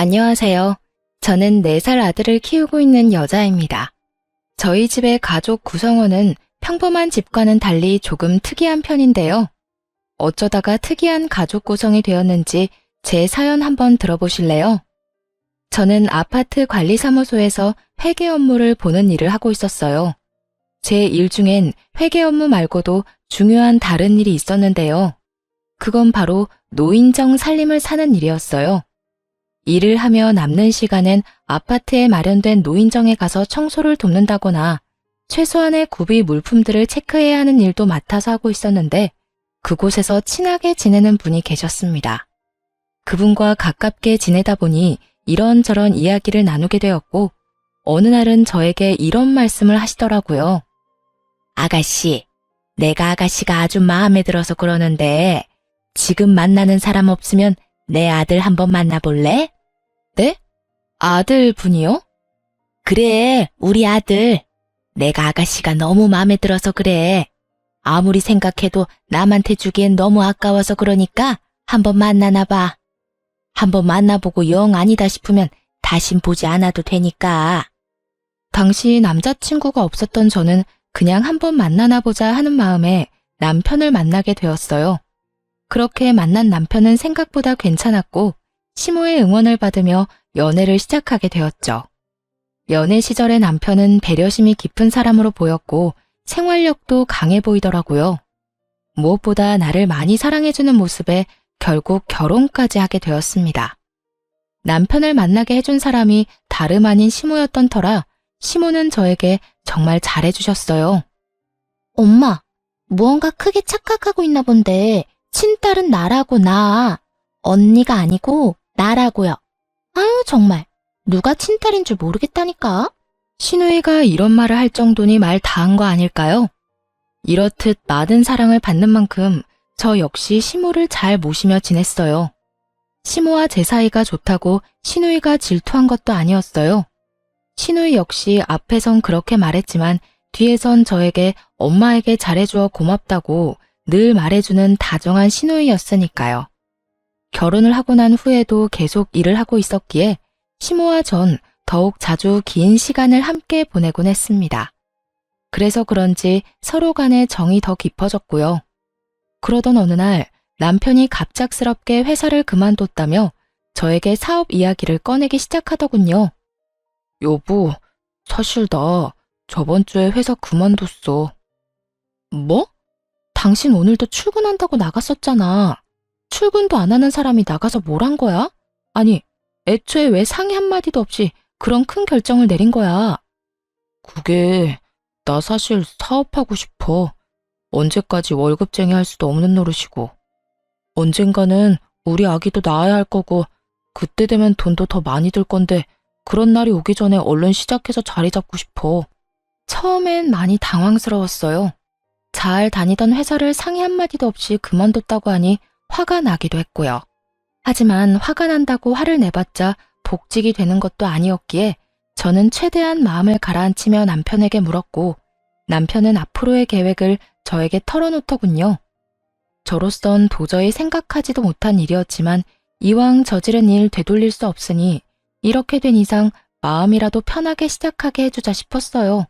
안녕하세요. 저는 4살 아들을 키우고 있는 여자입니다. 저희 집의 가족 구성원은 평범한 집과는 달리 조금 특이한 편인데요. 어쩌다가 특이한 가족 구성이 되었는지 제 사연 한번 들어보실래요? 저는 아파트 관리사무소에서 회계 업무를 보는 일을 하고 있었어요. 제 일 중엔 회계 업무 말고도 중요한 다른 일이 있었는데요. 그건 바로 노인정 살림을 사는 일이었어요. 일을 하며 남는 시간엔 아파트에 마련된 노인정에 가서 청소를 돕는다거나 최소한의 구비 물품들을 체크해야 하는 일도 맡아서 하고 있었는데 그곳에서 친하게 지내는 분이 계셨습니다. 그분과 가깝게 지내다 보니 이런저런 이야기를 나누게 되었고 어느 날은 저에게 이런 말씀을 하시더라고요. 아가씨, 내가 아가씨가 아주 마음에 들어서 그러는데 지금 만나는 사람 없으면 내 아들 한번 만나볼래? 네? 아들 분이요? 그래, 우리 아들. 내가 아가씨가 너무 마음에 들어서 그래. 아무리 생각해도 남한테 주기엔 너무 아까워서 그러니까 한번 만나나 봐. 한번 만나보고 영 아니다 싶으면 다신 보지 않아도 되니까. 당시 남자친구가 없었던 저는 그냥 한번 만나나 보자 하는 마음에 남편을 만나게 되었어요. 그렇게 만난 남편은 생각보다 괜찮았고 시모의 응원을 받으며 연애를 시작하게 되었죠. 연애 시절의 남편은 배려심이 깊은 사람으로 보였고 생활력도 강해 보이더라고요. 무엇보다 나를 많이 사랑해주는 모습에 결국 결혼까지 하게 되었습니다. 남편을 만나게 해준 사람이 다름 아닌 시모였던 터라 시모는 저에게 정말 잘해주셨어요. 엄마, 무언가 크게 착각하고 있나 본데 친딸은 나라고 나. 언니가 아니고 나라고요. 아유 정말 누가 친딸인 줄 모르겠다니까. 신우이가 이런 말을 할 정도니 말 다 한 거 아닐까요? 이렇듯 많은 사랑을 받는 만큼 저 역시 시모를 잘 모시며 지냈어요. 시모와 제 사이가 좋다고 신우이가 질투한 것도 아니었어요. 신우이 역시 앞에선 그렇게 말했지만 뒤에선 저에게 엄마에게 잘해주어 고맙다고 늘 말해주는 다정한 시누이였으니까요. 결혼을 하고 난 후에도 계속 일을 하고 있었기에 시모와 전 더욱 자주 긴 시간을 함께 보내곤 했습니다. 그래서 그런지 서로 간의 정이 더 깊어졌고요. 그러던 어느 날 남편이 갑작스럽게 회사를 그만뒀다며 저에게 사업 이야기를 꺼내기 시작하더군요. 여보, 사실 나 저번 주에 회사 그만뒀어. 뭐? 당신 오늘도 출근한다고 나갔었잖아. 출근도 안 하는 사람이 나가서 뭘 한 거야? 아니, 애초에 왜 상의 한마디도 없이 그런 큰 결정을 내린 거야? 그게 나 사실 사업하고 싶어. 언제까지 월급쟁이 할 수도 없는 노릇이고. 언젠가는 우리 아기도 낳아야 할 거고 그때 되면 돈도 더 많이 들 건데 그런 날이 오기 전에 얼른 시작해서 자리 잡고 싶어. 처음엔 많이 당황스러웠어요. 잘 다니던 회사를 상의 한마디도 없이 그만뒀다고 하니 화가 나기도 했고요. 하지만 화가 난다고 화를 내봤자 복직이 되는 것도 아니었기에 저는 최대한 마음을 가라앉히며 남편에게 물었고 남편은 앞으로의 계획을 저에게 털어놓더군요. 저로선 도저히 생각하지도 못한 일이었지만 이왕 저지른 일 되돌릴 수 없으니 이렇게 된 이상 마음이라도 편하게 시작하게 해주자 싶었어요.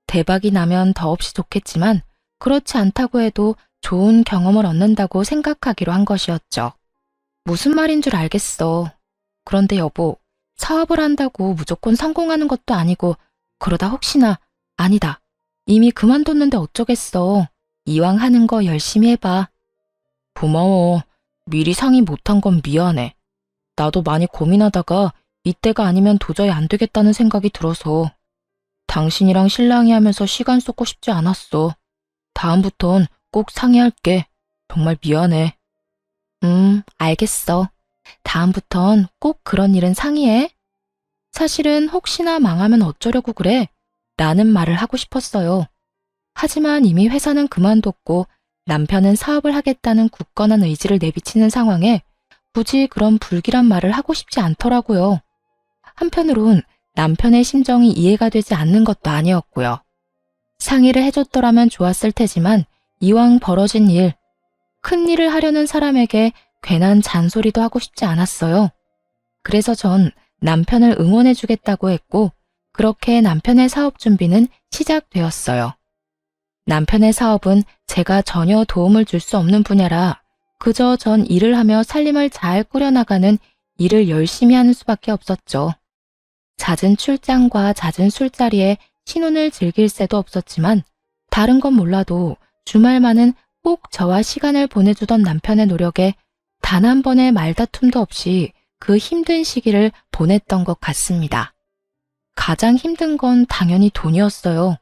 대박이 나면 더없이 좋겠지만 그렇지 않다고 해도 좋은 경험을 얻는다고 생각하기로 한 것이었죠. 무슨 말인 줄 알겠어. 그런데 여보, 사업을 한다고 무조건 성공하는 것도 아니고 그러다 혹시나 아니다. 이미 그만뒀는데 어쩌겠어. 이왕 하는 거 열심히 해봐. 고마워. 미리 상의 못한 건 미안해. 나도 많이 고민하다가 이때가 아니면 도저히 안 되겠다는 생각이 들어서 당신이랑 신랑이 하면서 시간 쏟고 싶지 않았어. 다음부턴 꼭 상의할게. 정말 미안해. 알겠어. 다음부턴 꼭 그런 일은 상의해. 사실은 혹시나 망하면 어쩌려고 그래? 라는 말을 하고 싶었어요. 하지만 이미 회사는 그만뒀고 남편은 사업을 하겠다는 굳건한 의지를 내비치는 상황에 굳이 그런 불길한 말을 하고 싶지 않더라고요. 한편으론 남편의 심정이 이해가 되지 않는 것도 아니었고요. 상의를 해줬더라면 좋았을 테지만 이왕 벌어진 일, 큰 일을 하려는 사람에게 괜한 잔소리도 하고 싶지 않았어요. 그래서 전 남편을 응원해주겠다고 했고, 그렇게 남편의 사업 준비는 시작되었어요. 남편의 사업은 제가 전혀 도움을 줄 수 없는 분야라 그저 전 일을 하며 살림을 잘 꾸려나가는 일을 열심히 하는 수밖에 없었죠. 잦은 출장과 잦은 술자리에 신혼을 즐길 새도 없었지만 다른 건 몰라도 주말만은 꼭 저와 시간을 보내주던 남편의 노력에 단 한 번의 말다툼도 없이 그 힘든 시기를 보냈던 것 같습니다. 가장 힘든 건 당연히 돈이었어요.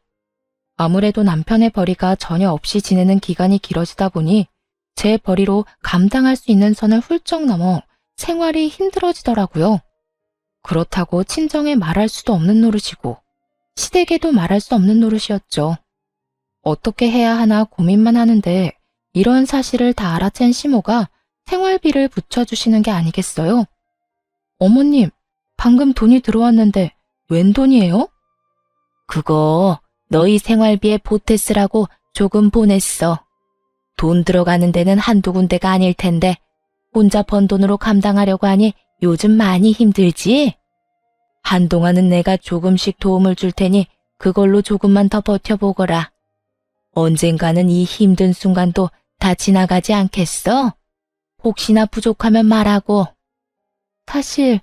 아무래도 남편의 벌이가 전혀 없이 지내는 기간이 길어지다 보니 제 벌이로 감당할 수 있는 선을 훌쩍 넘어 생활이 힘들어지더라고요. 그렇다고 친정에 말할 수도 없는 노릇이고 시댁에도 말할 수 없는 노릇이었죠. 어떻게 해야 하나 고민만 하는데 이런 사실을 다 알아챈 시모가 생활비를 붙여주시는 게 아니겠어요? 어머님, 방금 돈이 들어왔는데 웬 돈이에요? 그거 너희 생활비에 보태 쓰라고 조금 보냈어. 돈 들어가는 데는 한두 군데가 아닐 텐데 혼자 번 돈으로 감당하려고 하니 요즘 많이 힘들지? 한동안은 내가 조금씩 도움을 줄 테니 그걸로 조금만 더 버텨보거라. 언젠가는 이 힘든 순간도 다 지나가지 않겠어? 혹시나 부족하면 말하고. 사실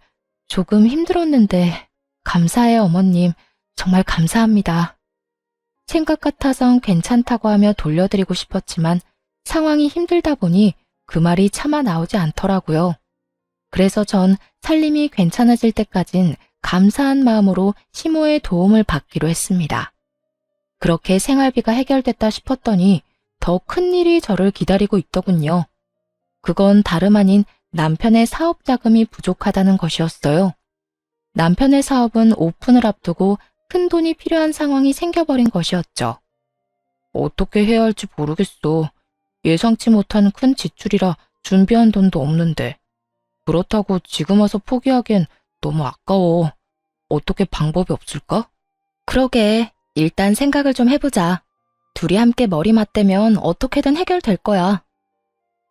조금 힘들었는데 감사해요, 어머님. 정말 감사합니다. 생각 같아선 괜찮다고 하며 돌려드리고 싶었지만 상황이 힘들다 보니 그 말이 차마 나오지 않더라고요. 그래서 전 살림이 괜찮아질 때까진 감사한 마음으로 시모의 도움을 받기로 했습니다. 그렇게 생활비가 해결됐다 싶었더니 더 큰 일이 저를 기다리고 있더군요. 그건 다름 아닌 남편의 사업 자금이 부족하다는 것이었어요. 남편의 사업은 오픈을 앞두고 큰 돈이 필요한 상황이 생겨버린 것이었죠. 어떻게 해야 할지 모르겠어. 예상치 못한 큰 지출이라 준비한 돈도 없는데. 그렇다고 지금 와서 포기하기엔 너무 아까워. 어떻게 방법이 없을까? 그러게, 일단 생각을 좀 해보자. 둘이 함께 머리 맞대면 어떻게든 해결될 거야.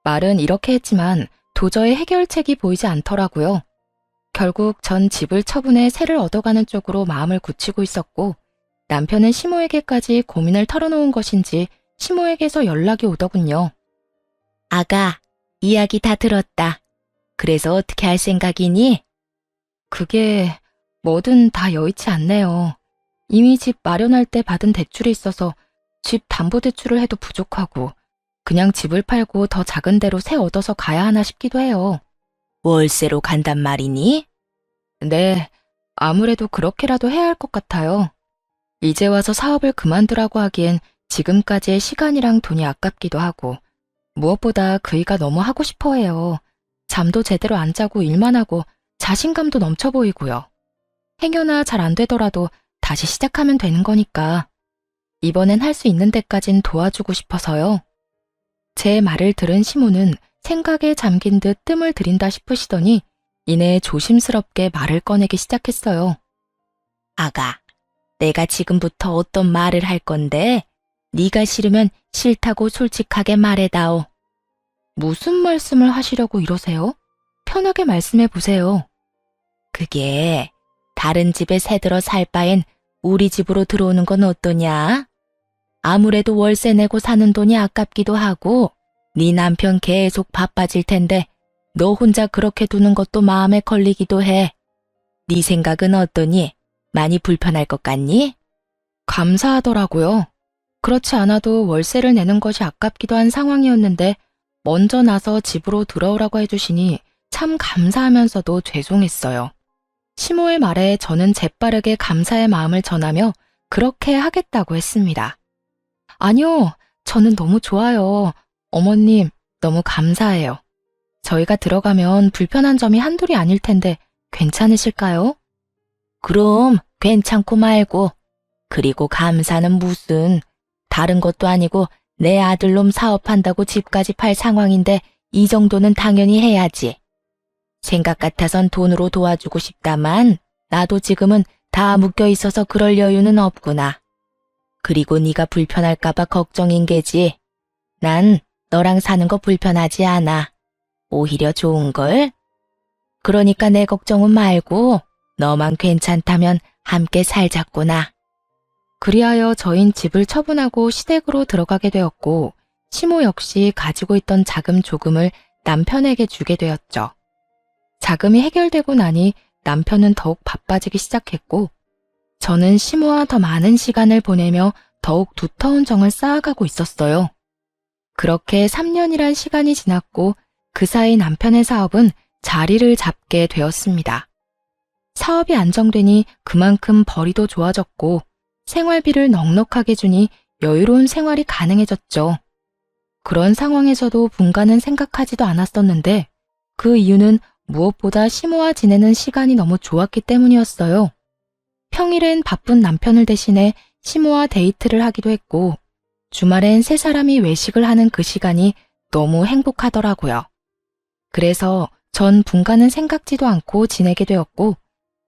말은 이렇게 했지만 도저히 해결책이 보이지 않더라고요. 결국 전 집을 처분해 새를 얻어가는 쪽으로 마음을 굳히고 있었고 남편은 시모에게까지 고민을 털어놓은 것인지 시모에게서 연락이 오더군요. 아가, 이야기 다 들었다. 그래서 어떻게 할 생각이니? 그게 뭐든 다 여의치 않네요. 이미 집 마련할 때 받은 대출이 있어서 집 담보대출을 해도 부족하고 그냥 집을 팔고 더 작은 데로 새 얻어서 가야 하나 싶기도 해요. 월세로 간단 말이니? 네, 아무래도 그렇게라도 해야 할 것 같아요. 이제 와서 사업을 그만두라고 하기엔 지금까지의 시간이랑 돈이 아깝기도 하고 무엇보다 그이가 너무 하고 싶어 해요. 잠도 제대로 안 자고 일만 하고 자신감도 넘쳐 보이고요. 행여나 잘 안 되더라도 다시 시작하면 되는 거니까 이번엔 할 수 있는 데까진 도와주고 싶어서요. 제 말을 들은 시모는 생각에 잠긴 듯 뜸을 들인다 싶으시더니 이내 조심스럽게 말을 꺼내기 시작했어요. 아가, 내가 지금부터 어떤 말을 할 건데 네가 싫으면 싫다고 솔직하게 말해다오. 무슨 말씀을 하시려고 이러세요? 편하게 말씀해 보세요. 그게 다른 집에 새들어 살 바엔 우리 집으로 들어오는 건 어떠냐? 아무래도 월세 내고 사는 돈이 아깝기도 하고 네 남편 계속 바빠질 텐데 너 혼자 그렇게 두는 것도 마음에 걸리기도 해. 네 생각은 어떠니? 많이 불편할 것 같니? 감사하더라고요. 그렇지 않아도 월세를 내는 것이 아깝기도 한 상황이었는데 먼저 나서 집으로 들어오라고 해주시니 참 감사하면서도 죄송했어요. 시모의 말에 저는 재빠르게 감사의 마음을 전하며 그렇게 하겠다고 했습니다. 아니요, 저는 너무 좋아요. 어머님, 너무 감사해요. 저희가 들어가면 불편한 점이 한둘이 아닐 텐데 괜찮으실까요? 그럼 괜찮고 말고. 그리고 감사는 무슨. 다른 것도 아니고 내 아들놈 사업한다고 집까지 팔 상황인데 이 정도는 당연히 해야지. 생각 같아선 돈으로 도와주고 싶다만 나도 지금은 다 묶여 있어서 그럴 여유는 없구나. 그리고 네가 불편할까봐 걱정인 게지. 난 너랑 사는 거 불편하지 않아. 오히려 좋은걸? 그러니까 내 걱정은 말고 너만 괜찮다면 함께 살자꾸나. 그리하여 저흰 집을 처분하고 시댁으로 들어가게 되었고 시모 역시 가지고 있던 자금 조금을 남편에게 주게 되었죠. 자금이 해결되고 나니 남편은 더욱 바빠지기 시작했고 저는 시모와 더 많은 시간을 보내며 더욱 두터운 정을 쌓아가고 있었어요. 그렇게 3년이란 시간이 지났고 그 사이 남편의 사업은 자리를 잡게 되었습니다. 사업이 안정되니 그만큼 벌이도 좋아졌고 생활비를 넉넉하게 주니 여유로운 생활이 가능해졌죠. 그런 상황에서도 분가는 생각하지도 않았었는데 그 이유는 무엇보다 시모와 지내는 시간이 너무 좋았기 때문이었어요. 평일엔 바쁜 남편을 대신해 시모와 데이트를 하기도 했고 주말엔 세 사람이 외식을 하는 그 시간이 너무 행복하더라고요. 그래서 전 분가는 생각지도 않고 지내게 되었고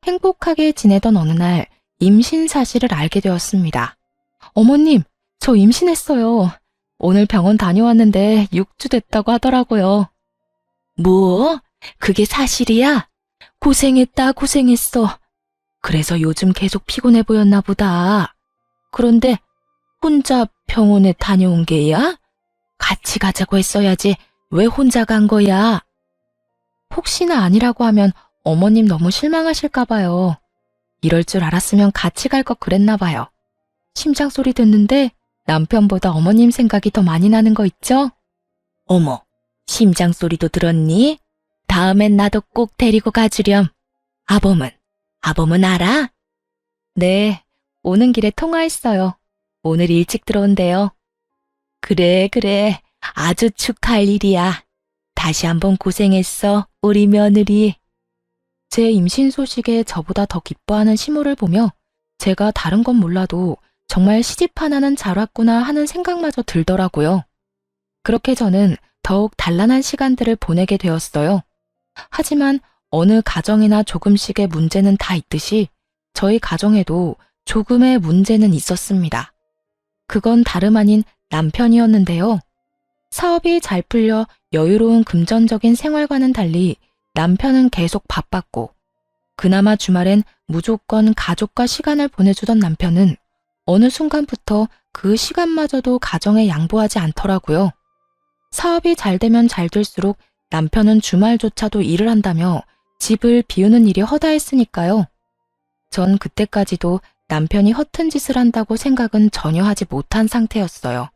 행복하게 지내던 어느 날 임신 사실을 알게 되었습니다. 어머님, 저 임신했어요. 오늘 병원 다녀왔는데 6주 됐다고 하더라고요. 뭐? 그게 사실이야? 고생했다, 고생했어. 그래서 요즘 계속 피곤해 보였나 보다. 그런데 혼자 병원에 다녀온 게야? 같이 가자고 했어야지. 왜 혼자 간 거야? 혹시나 아니라고 하면 어머님 너무 실망하실까 봐요. 이럴 줄 알았으면 같이 갈 것 그랬나 봐요. 심장 소리 듣는데 남편보다 어머님 생각이 더 많이 나는 거 있죠? 어머, 심장 소리도 들었니? 다음엔 나도 꼭 데리고 가주렴. 아범은 알아? 네, 오는 길에 통화했어요. 오늘 일찍 들어온대요. 그래, 아주 축하할 일이야. 다시 한번 고생했어, 우리 며느리. 제 임신 소식에 저보다 더 기뻐하는 시모를 보며 제가 다른 건 몰라도 정말 시집 하나는 잘 왔구나 하는 생각마저 들더라고요. 그렇게 저는 더욱 단란한 시간들을 보내게 되었어요. 하지만 어느 가정이나 조금씩의 문제는 다 있듯이 저희 가정에도 조금의 문제는 있었습니다. 그건 다름 아닌 남편이었는데요. 사업이 잘 풀려 여유로운 금전적인 생활과는 달리 남편은 계속 바빴고 그나마 주말엔 무조건 가족과 시간을 보내주던 남편은 어느 순간부터 그 시간마저도 가정에 양보하지 않더라고요. 사업이 잘 되면 잘 될수록 남편은 주말조차도 일을 한다며 집을 비우는 일이 허다했으니까요. 전 그때까지도 남편이 허튼 짓을 한다고 생각은 전혀 하지 못한 상태였어요.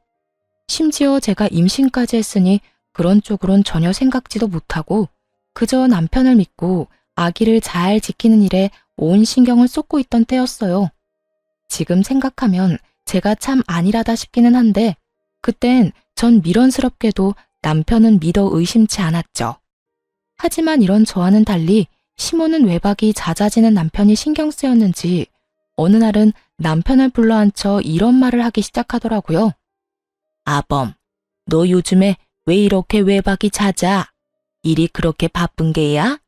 심지어 제가 임신까지 했으니 그런 쪽으론 전혀 생각지도 못하고 그저 남편을 믿고 아기를 잘 지키는 일에 온 신경을 쏟고 있던 때였어요. 지금 생각하면 제가 참 안일하다 싶기는 한데 그땐 전 미련스럽게도 남편은 믿어 의심치 않았죠. 하지만 이런 저와는 달리 시모는 외박이 잦아지는 남편이 신경 쓰였는지 어느 날은 남편을 불러앉혀 이런 말을 하기 시작하더라고요. 아범, 너 요즘에 왜 이렇게 외박이 잦아? 일이 그렇게 바쁜 게야?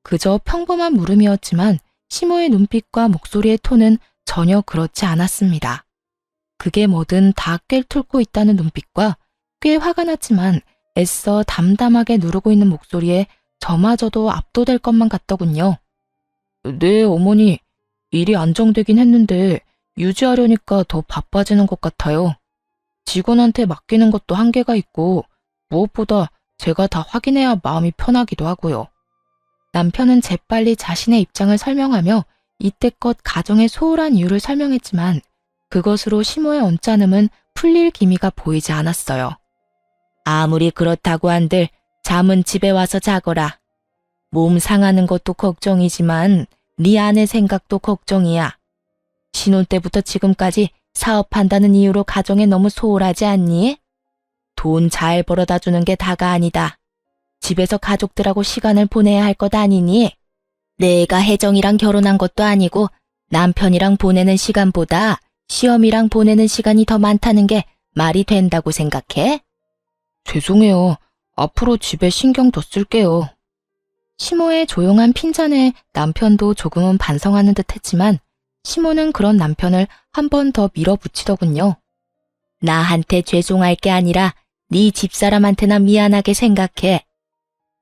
그저 평범한 물음이었지만 시모의 눈빛과 목소리의 톤은 전혀 그렇지 않았습니다. 그게 뭐든 다 꿰뚫고 있다는 눈빛과 꽤 화가 났지만 애써 담담하게 누르고 있는 목소리에 저마저도 압도될 것만 같더군요. 네, 어머니. 일이 안정되긴 했는데 유지하려니까 더 바빠지는 것 같아요. 직원한테 맡기는 것도 한계가 있고 무엇보다 제가 다 확인해야 마음이 편하기도 하고요. 남편은 재빨리 자신의 입장을 설명하며 이때껏 가정의 소홀한 이유를 설명했지만 그것으로 시모의 언짢음은 풀릴 기미가 보이지 않았어요. 아무리 그렇다고 한들 잠은 집에 와서 자거라. 몸 상하는 것도 걱정이지만 네 아내 생각도 걱정이야. 신혼 때부터 지금까지 사업한다는 이유로 가정에 너무 소홀하지 않니? 돈 잘 벌어다 주는 게 다가 아니다. 집에서 가족들하고 시간을 보내야 할 것 아니니? 내가 혜정이랑 결혼한 것도 아니고 남편이랑 보내는 시간보다 시험이랑 보내는 시간이 더 많다는 게 말이 된다고 생각해? 죄송해요. 앞으로 집에 신경 더 쓸게요. 시모의 조용한 핀잔에 남편도 조금은 반성하는 듯 했지만 시모는 그런 남편을 한 번 더 밀어붙이더군요. 나한테 죄송할 게 아니라 네 집사람한테나 미안하게 생각해.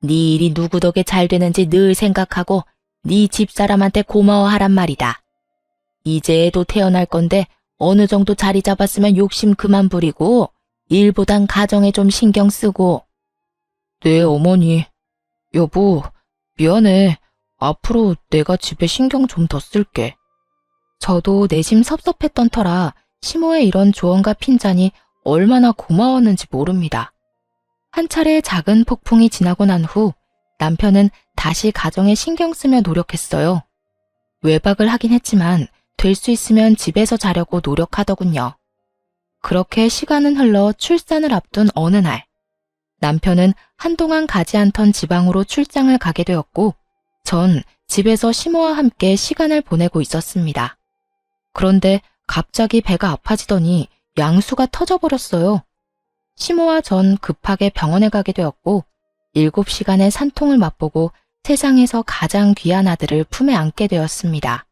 네 일이 누구 덕에 잘 되는지 늘 생각하고 네 집사람한테 고마워하란 말이다. 이제 애도 태어날 건데 어느 정도 자리 잡았으면 욕심 그만 부리고 일보단 가정에 좀 신경 쓰고. 네, 어머니. 여보, 미안해. 앞으로 내가 집에 신경 좀 더 쓸게. 저도 내심 섭섭했던 터라 시모의 이런 조언과 핀잔이 얼마나 고마웠는지 모릅니다. 한 차례 작은 폭풍이 지나고 난 후 남편은 다시 가정에 신경 쓰며 노력했어요. 외박을 하긴 했지만 될 수 있으면 집에서 자려고 노력하더군요. 그렇게 시간은 흘러 출산을 앞둔 어느 날, 남편은 한동안 가지 않던 지방으로 출장을 가게 되었고, 전 집에서 시모와 함께 시간을 보내고 있었습니다. 그런데 갑자기 배가 아파지더니 양수가 터져버렸어요. 시모와 전 급하게 병원에 가게 되었고, 7시간의 산통을 맛보고 세상에서 가장 귀한 아들을 품에 안게 되었습니다.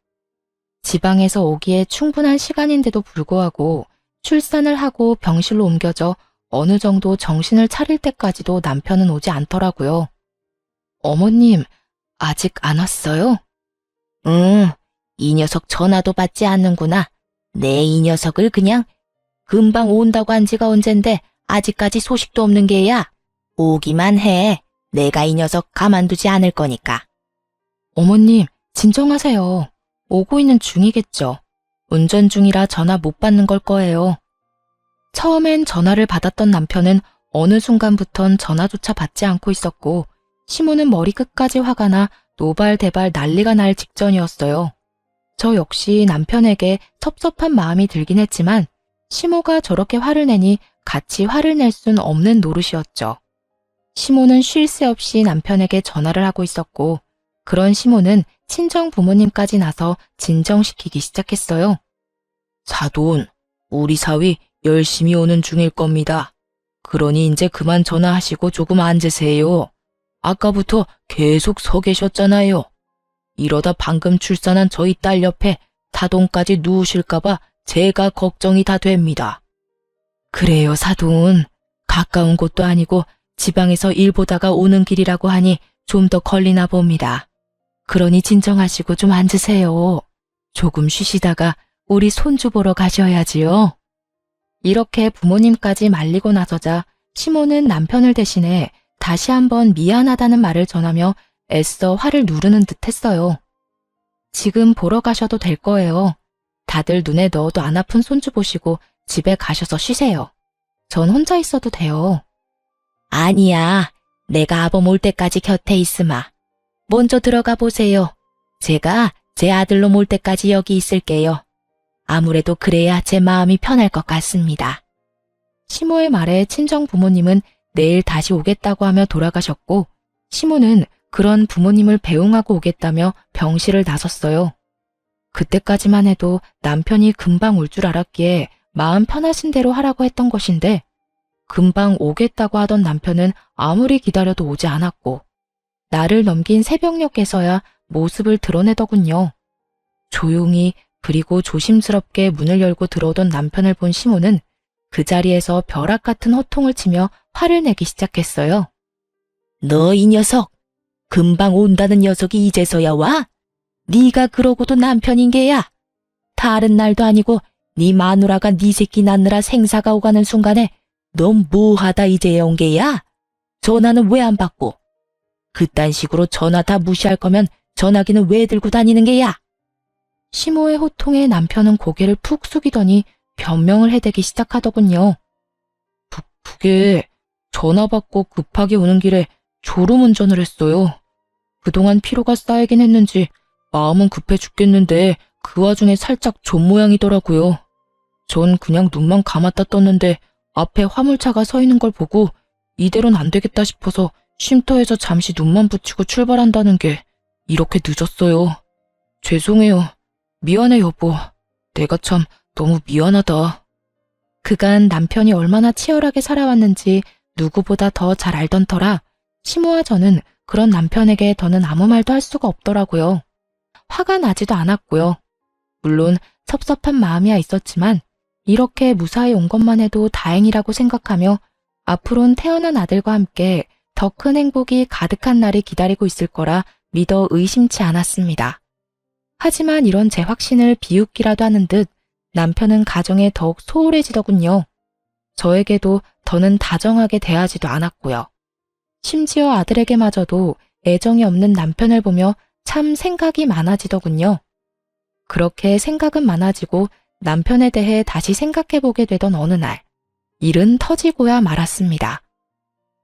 지방에서 오기에 충분한 시간인데도 불구하고 출산을 하고 병실로 옮겨져 어느 정도 정신을 차릴 때까지도 남편은 오지 않더라고요. 어머님, 아직 안 왔어요? 응, 이 녀석 전화도 받지 않는구나. 내 이 녀석을 그냥 금방 온다고 한 지가 언젠데 아직까지 소식도 없는 게야. 오기만 해. 내가 이 녀석 가만두지 않을 거니까. 어머님, 진정하세요. 오고 있는 중이겠죠. 운전 중이라 전화 못 받는 걸 거예요. 처음엔 전화를 받았던 남편은 어느 순간부턴 전화조차 받지 않고 있었고, 시모는 머리끝까지 화가 나 노발대발 난리가 날 직전이었어요. 저 역시 남편에게 섭섭한 마음이 들긴 했지만 시모가 저렇게 화를 내니 같이 화를 낼 순 없는 노릇이었죠. 시모는 쉴 새 없이 남편에게 전화를 하고 있었고, 그런 시모는 친정 부모님까지 나서 진정시키기 시작했어요. 사돈, 우리 사위 열심히 오는 중일 겁니다. 그러니 이제 그만 전화하시고 조금 앉으세요. 아까부터 계속 서 계셨잖아요. 이러다 방금 출산한 저희 딸 옆에 사돈까지 누우실까봐 제가 걱정이 다 됩니다. 그래요, 사돈. 가까운 곳도 아니고 지방에서 일 보다가 오는 길이라고 하니 좀 더 걸리나 봅니다. 그러니 진정하시고 좀 앉으세요. 조금 쉬시다가 우리 손주 보러 가셔야지요. 이렇게 부모님까지 말리고 나서자 시모는 남편을 대신해 다시 한번 미안하다는 말을 전하며 애써 화를 누르는 듯 했어요. 지금 보러 가셔도 될 거예요. 다들 눈에 넣어도 안 아픈 손주 보시고 집에 가셔서 쉬세요. 전 혼자 있어도 돼요. 아니야. 내가 아범 올 때까지 곁에 있으마. 먼저 들어가 보세요. 제가 제 아들놈 올 때까지 여기 있을게요. 아무래도 그래야 제 마음이 편할 것 같습니다. 시모의 말에 친정 부모님은 내일 다시 오겠다고 하며 돌아가셨고, 시모는 그런 부모님을 배웅하고 오겠다며 병실을 나섰어요. 그때까지만 해도 남편이 금방 올 줄 알았기에 마음 편하신 대로 하라고 했던 것인데, 금방 오겠다고 하던 남편은 아무리 기다려도 오지 않았고, 날을 넘긴 새벽녘에서야 모습을 드러내더군요. 조용히 그리고 조심스럽게 문을 열고 들어오던 남편을 본 시모는 그 자리에서 벼락 같은 호통을 치며 화를 내기 시작했어요. 너 이 녀석! 금방 온다는 녀석이 이제서야 와? 네가 그러고도 남편인 게야. 다른 날도 아니고 네 마누라가 네 새끼 낳느라 생사가 오가는 순간에 넌 뭐하다 이제야 온 게야? 전화는 왜 안 받고? 그딴 식으로 전화 다 무시할 거면 전화기는 왜 들고 다니는 게야? 시모의 호통에 남편은 고개를 푹 숙이더니 변명을 해대기 시작하더군요. 그게 전화 받고 급하게 오는 길에 졸음운전을 했어요. 그동안 피로가 쌓이긴 했는지 마음은 급해 죽겠는데 그 와중에 살짝 존 모양이더라고요. 전 그냥 눈만 감았다 떴는데 앞에 화물차가 서 있는 걸 보고 이대로는 안 되겠다 싶어서 쉼터에서 잠시 눈만 붙이고 출발한다는 게 이렇게 늦었어요. 죄송해요. 미안해 여보. 내가 참 너무 미안하다. 그간 남편이 얼마나 치열하게 살아왔는지 누구보다 더 잘 알던 터라 시모와 저는 그런 남편에게 더는 아무 말도 할 수가 없더라고요. 화가 나지도 않았고요. 물론 섭섭한 마음이야 있었지만 이렇게 무사히 온 것만 해도 다행이라고 생각하며 앞으론 태어난 아들과 함께 더 큰 행복이 가득한 날이 기다리고 있을 거라 믿어 의심치 않았습니다. 하지만 이런 제 확신을 비웃기라도 하는 듯 남편은 가정에 더욱 소홀해지더군요. 저에게도 더는 다정하게 대하지도 않았고요. 심지어 아들에게마저도 애정이 없는 남편을 보며 참 생각이 많아지더군요. 그렇게 생각은 많아지고 남편에 대해 다시 생각해보게 되던 어느 날, 일은 터지고야 말았습니다.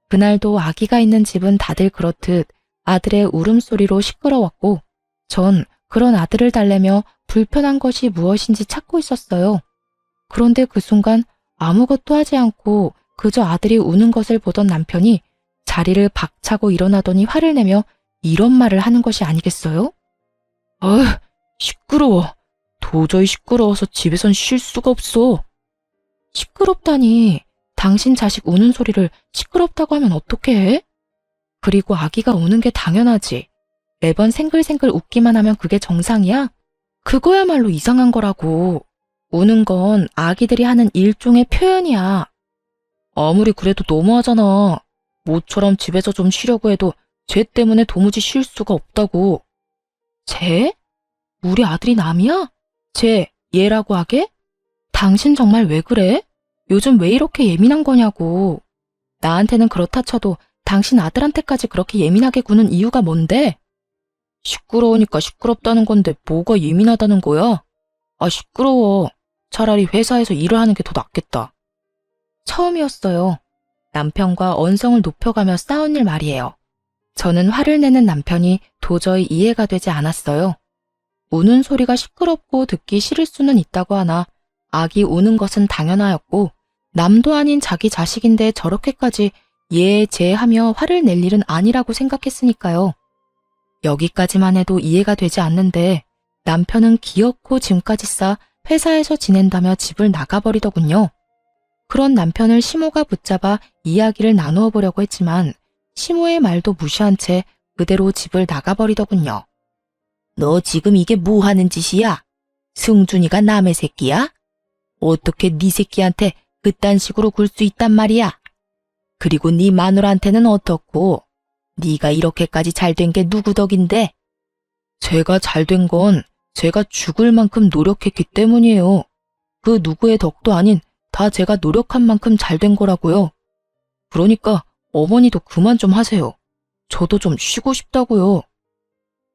그날도 아기가 있는 집은 다들 그렇듯 아들의 울음소리로 시끄러웠고, 전 그런 아들을 달래며 불편한 것이 무엇인지 찾고 있었어요. 그런데 그 순간 아무것도 하지 않고 그저 아들이 우는 것을 보던 남편이 자리를 박차고 일어나더니 화를 내며 이런 말을 하는 것이 아니겠어요? 시끄러워. 도저히 시끄러워서 집에선 쉴 수가 없어. 시끄럽다니. 당신 자식 우는 소리를 시끄럽다고 하면 어떻게 해? 그리고 아기가 우는 게 당연하지. 매번 생글생글 웃기만 하면 그게 정상이야? 그거야말로 이상한 거라고. 우는 건 아기들이 하는 일종의 표현이야. 아무리 그래도 너무하잖아. 모처럼 집에서 좀 쉬려고 해도 쟤 때문에 도무지 쉴 수가 없다고. 쟤? 우리 아들이 남이야? 쟤, 얘라고 하게? 당신 정말 왜 그래? 요즘 왜 이렇게 예민한 거냐고. 나한테는 그렇다 쳐도 당신 아들한테까지 그렇게 예민하게 구는 이유가 뭔데? 시끄러우니까 시끄럽다는 건데 뭐가 예민하다는 거야? 시끄러워. 차라리 회사에서 일을 하는 게 더 낫겠다. 처음이었어요. 남편과 언성을 높여가며 싸운 일 말이에요. 저는 화를 내는 남편이 도저히 이해가 되지 않았어요. 우는 소리가 시끄럽고 듣기 싫을 수는 있다고 하나 아기 우는 것은 당연하였고 남도 아닌 자기 자식인데 저렇게까지 예, 제 하며 화를 낼 일은 아니라고 생각했으니까요. 여기까지만 해도 이해가 되지 않는데 남편은 기어코 짐까지 싸 회사에서 지낸다며 집을 나가버리더군요. 그런 남편을 시모가 붙잡아 이야기를 나누어 보려고 했지만 시모의 말도 무시한 채 그대로 집을 나가버리더군요. 너 지금 이게 뭐 하는 짓이야? 승준이가 남의 새끼야? 어떻게 네 새끼한테 그딴 식으로 굴 수 있단 말이야? 그리고 네 마누라한테는 어떻고? 네가 이렇게까지 잘된 게 누구 덕인데? 제가 잘된 건 제가 죽을 만큼 노력했기 때문이에요. 그 누구의 덕도 아닌 다 제가 노력한 만큼 잘된 거라고요. 그러니까 어머니도 그만 좀 하세요. 저도 좀 쉬고 싶다고요.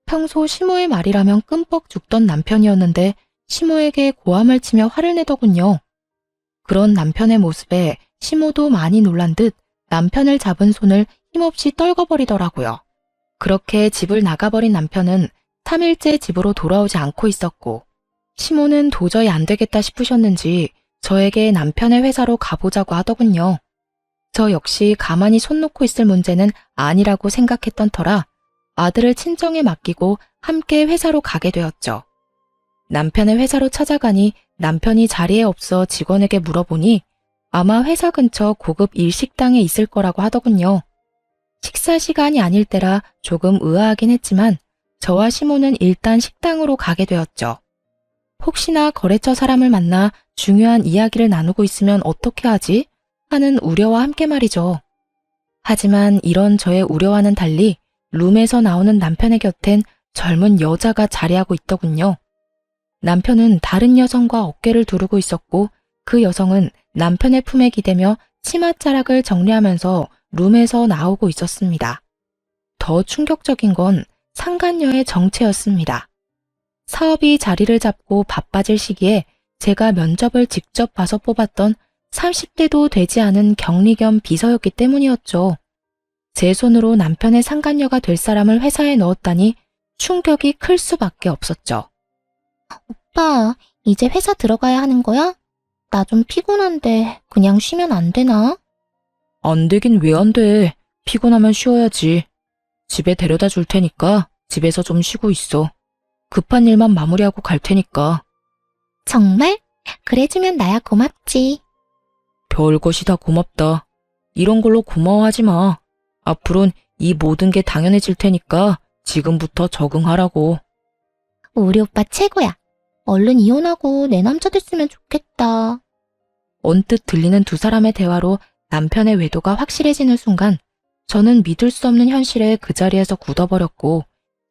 평소 시모의 말이라면 끔뻑 죽던 남편이었는데 시모에게 고함을 치며 화를 내더군요. 그런 남편의 모습에 시모도 많이 놀란 듯 남편을 잡은 손을 힘없이 떨궈버리더라고요. 그렇게 집을 나가버린 남편은 3일째 집으로 돌아오지 않고 있었고 시모는 도저히 안 되겠다 싶으셨는지 저에게 남편의 회사로 가보자고 하더군요. 저 역시 가만히 손 놓고 있을 문제는 아니라고 생각했던 터라 아들을 친정에 맡기고 함께 회사로 가게 되었죠. 남편의 회사로 찾아가니 남편이 자리에 없어 직원에게 물어보니 아마 회사 근처 고급 일식당에 있을 거라고 하더군요. 식사 시간이 아닐 때라 조금 의아하긴 했지만 저와 시모는 일단 식당으로 가게 되었죠. 혹시나 거래처 사람을 만나 중요한 이야기를 나누고 있으면 어떻게 하지? 하는 우려와 함께 말이죠. 하지만 이런 저의 우려와는 달리 룸에서 나오는 남편의 곁엔 젊은 여자가 자리하고 있더군요. 남편은 다른 여성과 어깨를 두르고 있었고 그 여성은 남편의 품에 기대며 치맛자락을 정리하면서 룸에서 나오고 있었습니다. 더 충격적인 건 상간녀의 정체였습니다. 사업이 자리를 잡고 바빠질 시기에 제가 면접을 직접 봐서 뽑았던 30대도 되지 않은 격리 겸 비서였기 때문이었죠. 제 손으로 남편의 상간녀가 될 사람을 회사에 넣었다니 충격이 클 수밖에 없었죠. 오빠, 이제 회사 들어가야 하는 거야? 나 좀 피곤한데 그냥 쉬면 안 되나? 안 되긴 왜 안 돼. 피곤하면 쉬어야지. 집에 데려다 줄 테니까 집에서 좀 쉬고 있어. 급한 일만 마무리하고 갈 테니까. 정말? 그래주면 나야 고맙지. 별것이 다 고맙다. 이런 걸로 고마워하지 마. 앞으론 이 모든 게 당연해질 테니까 지금부터 적응하라고. 우리 오빠 최고야. 얼른 이혼하고 내 남자 됐으면 좋겠다. 언뜻 들리는 두 사람의 대화로 남편의 외도가 확실해지는 순간 저는 믿을 수 없는 현실에 그 자리에서 굳어버렸고,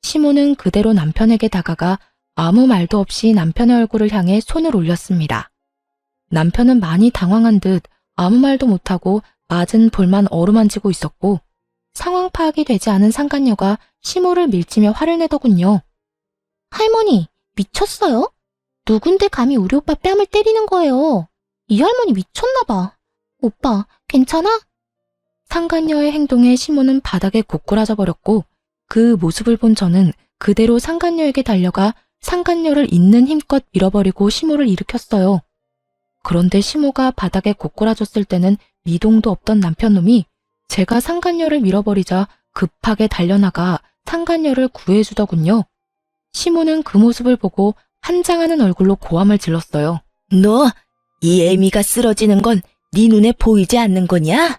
시모는 그대로 남편에게 다가가 아무 말도 없이 남편의 얼굴을 향해 손을 올렸습니다. 남편은 많이 당황한 듯 아무 말도 못하고 맞은 볼만 어루만지고 있었고, 상황 파악이 되지 않은 상간녀가 시모를 밀치며 화를 내더군요. 할머니, 미쳤어요? 누군데 감히 우리 오빠 뺨을 때리는 거예요? 이 할머니 미쳤나 봐. 오빠, 괜찮아? 상간녀의 행동에 시모는 바닥에 고꾸라져 버렸고, 그 모습을 본 저는 그대로 상간녀에게 달려가 상간녀를 있는 힘껏 밀어버리고 시모를 일으켰어요. 그런데 시모가 바닥에 고꾸라졌을 때는 미동도 없던 남편놈이 제가 상간녀를 밀어버리자 급하게 달려나가 상간녀를 구해주더군요. 시모는 그 모습을 보고 한장하는 얼굴로 고함을 질렀어요. 너, 이 애미가 쓰러지는 건 네 눈에 보이지 않는 거냐?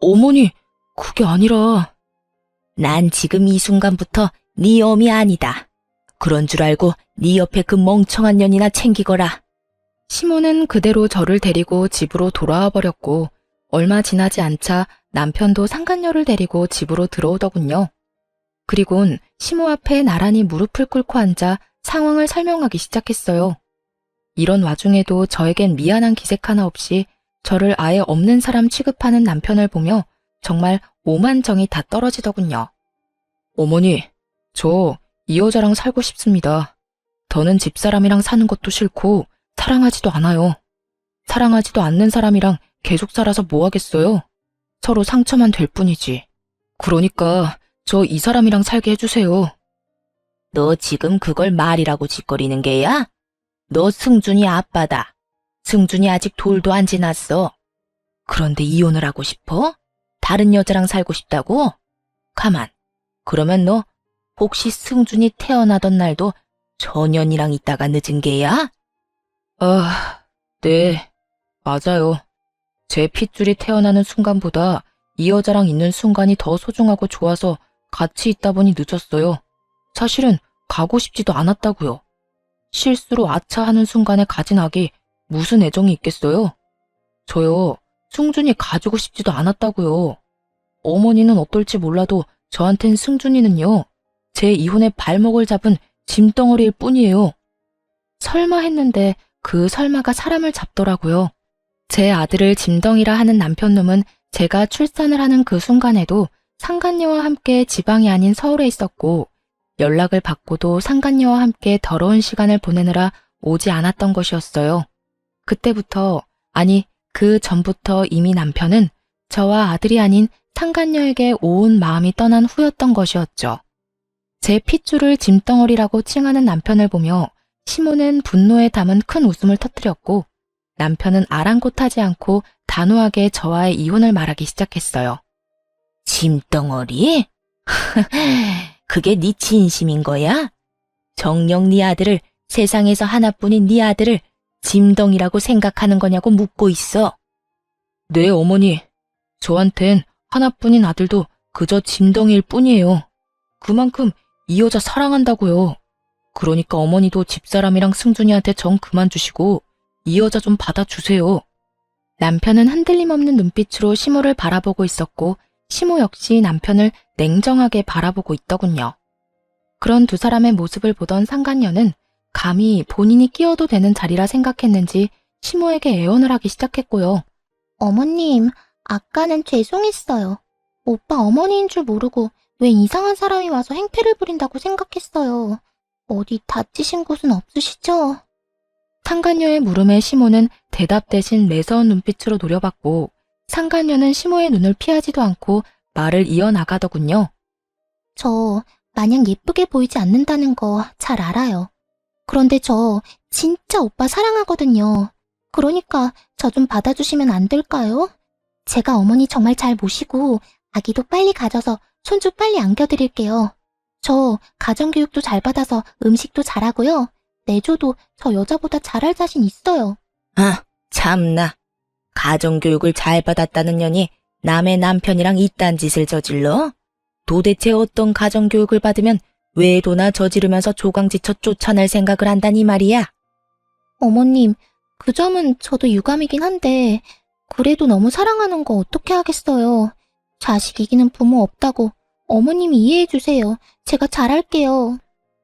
어머니, 그게 아니라... 난 지금 이 순간부터 네 엄이 아니다. 그런 줄 알고 네 옆에 그 멍청한 년이나 챙기거라. 시모는 그대로 저를 데리고 집으로 돌아와 버렸고, 얼마 지나지 않자 남편도 상간녀를 데리고 집으로 들어오더군요. 그리곤 시모 앞에 나란히 무릎을 꿇고 앉아 상황을 설명하기 시작했어요. 이런 와중에도 저에겐 미안한 기색 하나 없이 저를 아예 없는 사람 취급하는 남편을 보며 정말 오만정이 다 떨어지더군요. 어머니, 저 이 여자랑 살고 싶습니다. 더는 집사람이랑 사는 것도 싫고 사랑하지도 않아요. 사랑하지도 않는 사람이랑 계속 살아서 뭐 하겠어요? 서로 상처만 될 뿐이지. 그러니까 저 이 사람이랑 살게 해주세요. 너 지금 그걸 말이라고 짓거리는 게야? 너 승준이 아빠다. 승준이 아직 돌도 안 지났어. 그런데 이혼을 하고 싶어? 다른 여자랑 살고 싶다고? 가만. 그러면 너 혹시 승준이 태어나던 날도 저 년이랑 있다가 늦은 게야? 네, 맞아요. 제 핏줄이 태어나는 순간보다 이 여자랑 있는 순간이 더 소중하고 좋아서 같이 있다 보니 늦었어요. 사실은 가고 싶지도 않았다고요. 실수로 아차하는 순간에 가진 악이 무슨 애정이 있겠어요? 저요, 승준이 가지고 싶지도 않았다고요. 어머니는 어떨지 몰라도 저한텐 승준이는요, 제 이혼의 발목을 잡은 짐덩어리일 뿐이에요. 설마 했는데 그 설마가 사람을 잡더라고요. 제 아들을 짐덩이라 하는 남편놈은 제가 출산을 하는 그 순간에도 상간녀와 함께 지방이 아닌 서울에 있었고, 연락을 받고도 상간녀와 함께 더러운 시간을 보내느라 오지 않았던 것이었어요. 그때부터, 아니 그 전부터 이미 남편은 저와 아들이 아닌 상간녀에게 온 마음이 떠난 후였던 것이었죠. 제 핏줄을 짐덩어리라고 칭하는 남편을 보며 시모는 분노에 담은 큰 웃음을 터뜨렸고, 남편은 아랑곳하지 않고 단호하게 저와의 이혼을 말하기 시작했어요. 짐덩어리? 그게 네 진심인 거야? 정녕 네 아들을, 세상에서 하나뿐인 네 아들을 짐덩이라고 생각하는 거냐고 묻고 있어. 네, 어머니. 저한텐 하나뿐인 아들도 그저 짐덩이일 뿐이에요. 그만큼 이 여자 사랑한다고요. 그러니까 어머니도 집사람이랑 승준이한테 정 그만 주시고 이 여자 좀 받아주세요. 남편은 흔들림 없는 눈빛으로 시모를 바라보고 있었고, 시모 역시 남편을 냉정하게 바라보고 있더군요. 그런 두 사람의 모습을 보던 상간녀는 감히 본인이 끼어도 되는 자리라 생각했는지 시모에게 애원을 하기 시작했고요. 어머님, 아까는 죄송했어요. 오빠 어머니인 줄 모르고 왜 이상한 사람이 와서 행패를 부린다고 생각했어요. 어디 다치신 곳은 없으시죠? 상간녀의 물음에 시모는 대답 대신 매서운 눈빛으로 노려봤고, 상간녀는 시모의 눈을 피하지도 않고 말을 이어나가더군요. 저 마냥 예쁘게 보이지 않는다는 거 잘 알아요. 그런데 저 진짜 오빠 사랑하거든요. 그러니까 저 좀 받아주시면 안 될까요? 제가 어머니 정말 잘 모시고 아기도 빨리 가져서 손주 빨리 안겨드릴게요. 저 가정교육도 잘 받아서 음식도 잘하고요. 내줘도 저 여자보다 잘할 자신 있어요. 아, 참나. 가정교육을 잘 받았다는 년이 남의 남편이랑 이딴 짓을 저질러? 도대체 어떤 가정교육을 받으면 외도나 저지르면서 조강지쳐 쫓아낼 생각을 한다니 말이야? 어머님, 그 점은 저도 유감이긴 한데 그래도 너무 사랑하는 거 어떻게 하겠어요. 자식 이기는 부모 없다고 어머님이 이해해주세요. 제가 잘할게요.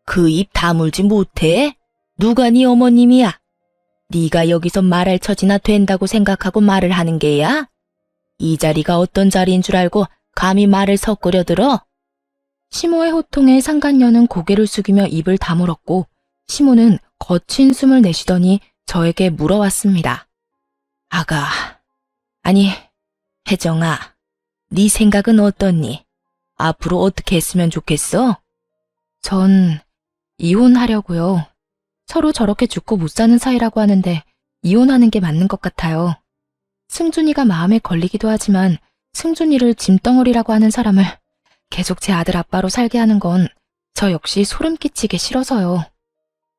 그 입 다물지 못해? 누가 네 어머님이야? 네가 여기서 말할 처지나 된다고 생각하고 말을 하는 게야? 이 자리가 어떤 자리인 줄 알고 감히 말을 섞으려 들어? 시모의 호통에 상간녀는 고개를 숙이며 입을 다물었고 시모는 거친 숨을 내쉬더니 저에게 물어왔습니다. 아가, 아니, 혜정아, 네 생각은 어떻니? 앞으로 어떻게 했으면 좋겠어? 전 이혼하려고요. 서로 저렇게 죽고 못 사는 사이라고 하는데 이혼하는 게 맞는 것 같아요. 승준이가 마음에 걸리기도 하지만 승준이를 짐덩어리라고 하는 사람을 계속 제 아들 아빠로 살게 하는 건 저 역시 소름 끼치게 싫어서요.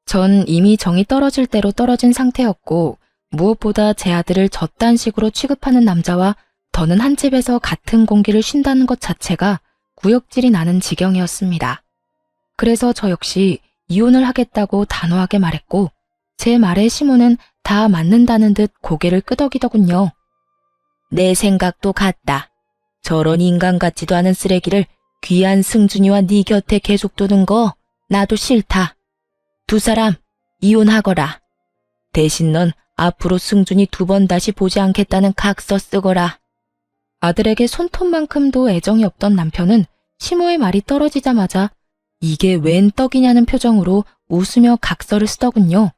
전 이미 정이 떨어질 대로 떨어진 상태였고 무엇보다 제 아들을 저딴 식으로 취급하는 남자와 더는 한 집에서 같은 공기를 쉰다는 것 자체가 구역질이 나는 지경이었습니다. 그래서 저 역시 이혼을 하겠다고 단호하게 말했고 제 말에 시모는 다 맞는다는 듯 고개를 끄덕이더군요. 내 생각도 같다. 저런 인간 같지도 않은 쓰레기를 귀한 승준이와 네 곁에 계속 두는 거 나도 싫다. 두 사람 이혼하거라. 대신 넌 앞으로 승준이 2번 다시 보지 않겠다는 각서 쓰거라. 아들에게 손톱만큼도 애정이 없던 남편은 시모의 말이 떨어지자마자 이게 웬 떡이냐는 표정으로 웃으며 각서를 쓰더군요.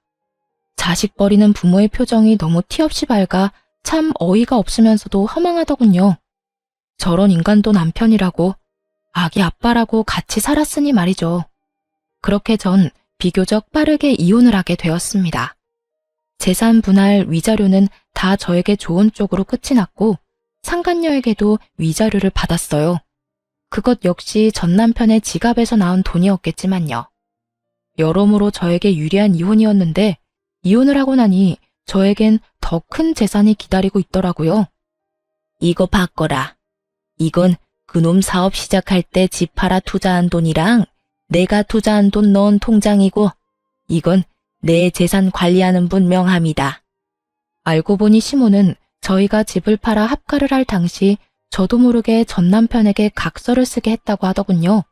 자식 버리는 부모의 표정이 너무 티없이 밝아 참 어이가 없으면서도 허망하더군요. 저런 인간도 남편이라고, 아기 아빠라고 같이 살았으니 말이죠. 그렇게 전 비교적 빠르게 이혼을 하게 되었습니다. 재산 분할 위자료는 다 저에게 좋은 쪽으로 끝이 났고 상간녀에게도 위자료를 받았어요. 그것 역시 전 남편의 지갑에서 나온 돈이었겠지만요. 여러모로 저에게 유리한 이혼이었는데 이혼을 하고 나니 저에겐 더 큰 재산이 기다리고 있더라고요. 이거 바꿔라. 이건 그놈 사업 시작할 때 집 팔아 투자한 돈이랑 내가 투자한 돈 넣은 통장이고 이건 내 재산 관리하는 분 명함이다. 알고 보니 시모는 저희가 집을 팔아 합가를 할 당시 저도 모르게 전 남편에게 각서를 쓰게 했다고 하더군요.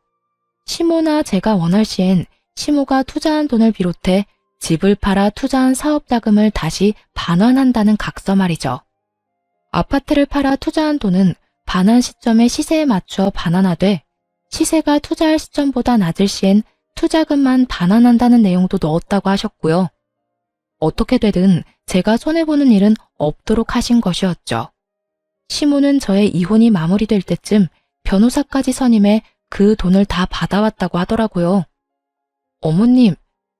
시모나 제가 원할 시엔 시모가 투자한 돈을 비롯해 집을 팔아 투자한 사업 자금을 다시 반환한다는 각서 말이죠. 아파트를 팔아 투자한 돈은 반환 시점의 시세에 맞춰 반환하되 시세가 투자할 시점보다 낮을 시엔 투자금만 반환한다는 내용도 넣었다고 하셨고요. 어떻게 되든 제가 손해보는 일은 없도록 하신 것이었죠. 시모는 저의 이혼이 마무리될 때쯤 변호사까지 선임해 그 돈을 다 받아왔다고 하더라고요. 어머님,